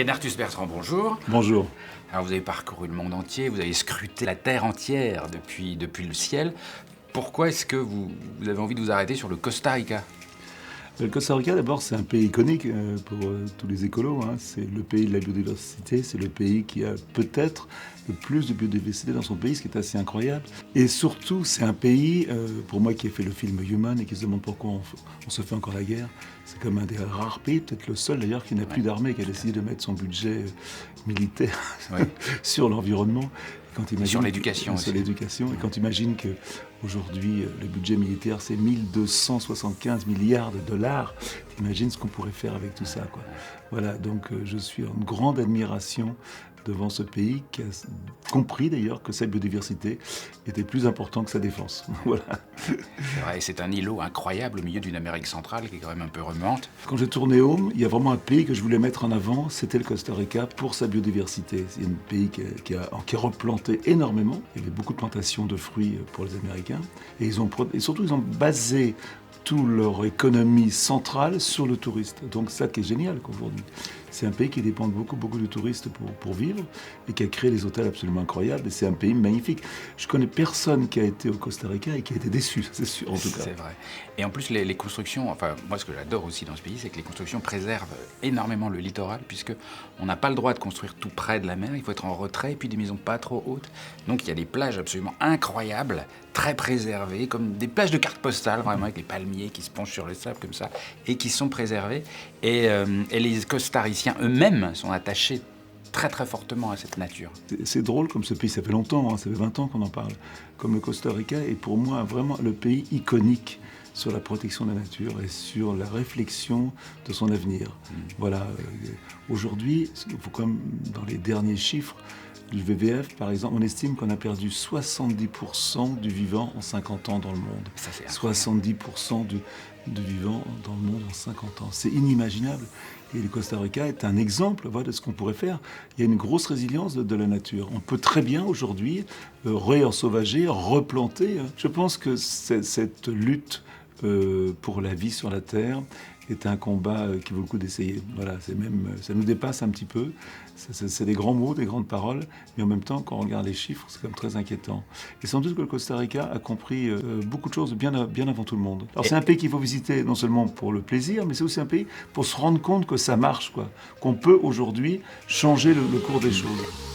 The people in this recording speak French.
Yann Arthus Bertrand, bonjour. Bonjour. Alors vous avez parcouru le monde entier, vous avez scruté la Terre entière depuis le ciel. Pourquoi est-ce que vous avez envie de vous arrêter sur le Costa Rica? Le Costa Rica, d'abord, c'est un pays iconique pour tous les écolos. C'est le pays de la biodiversité, c'est le pays qui a peut-être le plus de biodiversité dans son pays, ce qui est assez incroyable. Et surtout, c'est un pays, pour moi qui ai fait le film Human et qui se demande pourquoi on se fait encore la guerre, c'est comme un des rares pays, peut-être le seul d'ailleurs, qui n'a plus d'armée, qui a décidé de mettre son budget militaire sur l'environnement. Sur l'éducation aussi. Sur l'éducation. Et quand tu imagines qu'aujourd'hui, le budget militaire, c'est 1275 milliards de dollars, tu imagines ce qu'on pourrait faire avec tout ça, quoi. Voilà, donc je suis en grande admiration devant ce pays qui a compris d'ailleurs que sa biodiversité était plus importante que sa défense. Voilà. C'est vrai, c'est un îlot incroyable au milieu d'une Amérique centrale qui est quand même un peu remuante. Quand j'ai tourné Home, il y a vraiment un pays que je voulais mettre en avant, c'était le Costa Rica pour sa biodiversité. C'est un pays qui a replanté énormément. Il y avait beaucoup de plantations de fruits pour les Américains. Et surtout, ils ont basé toute leur économie centrale sur le touriste. Donc ça qui est génial qu'aujourd'hui. C'est un pays qui dépend beaucoup de touristes pour vivre et qui a créé des hôtels absolument incroyables. Et c'est un pays magnifique. Je connais personne qui a été au Costa Rica et qui a été déçu, c'est sûr en tout cas. C'est vrai. Et en plus les constructions, enfin moi ce que j'adore aussi dans ce pays, c'est que les constructions préservent énormément le littoral puisque on n'a pas le droit de construire tout près de la mer, il faut être en retrait et puis des maisons pas trop hautes. Donc il y a des plages absolument incroyables, très préservées, comme des plages de carte postale vraiment avec les palmiers qui se penchent sur le sable comme ça et qui sont préservées. Et les costariciens eux-mêmes sont attachés très très fortement à cette nature. C'est drôle comme ce pays, ça fait longtemps, ça fait 20 ans qu'on en parle. Comme le Costa Rica est pour moi vraiment le pays iconique sur la protection de la nature et sur la réflexion de son avenir. Voilà. Aujourd'hui, il faut quand même, dans les derniers chiffres, du WWF, par exemple, on estime qu'on a perdu 70% du vivant en 50 ans dans le monde. Ça, c'est 70% du vivant dans le monde en 50 ans. C'est inimaginable. Et le Costa Rica est un exemple de ce qu'on pourrait faire. Il y a une grosse résilience de la nature. On peut très bien aujourd'hui réensauvager, replanter. Je pense que cette lutte pour la vie sur la Terre est un combat qui vaut le coup d'essayer. Voilà, ça nous dépasse un petit peu. C'est des grands mots, des grandes paroles, mais en même temps, quand on regarde les chiffres, c'est quand même très inquiétant. Et sans doute que le Costa Rica a compris beaucoup de choses bien avant tout le monde. Alors c'est un pays qu'il faut visiter non seulement pour le plaisir, mais c'est aussi un pays pour se rendre compte que ça marche, quoi. Qu'on peut aujourd'hui changer le cours des choses.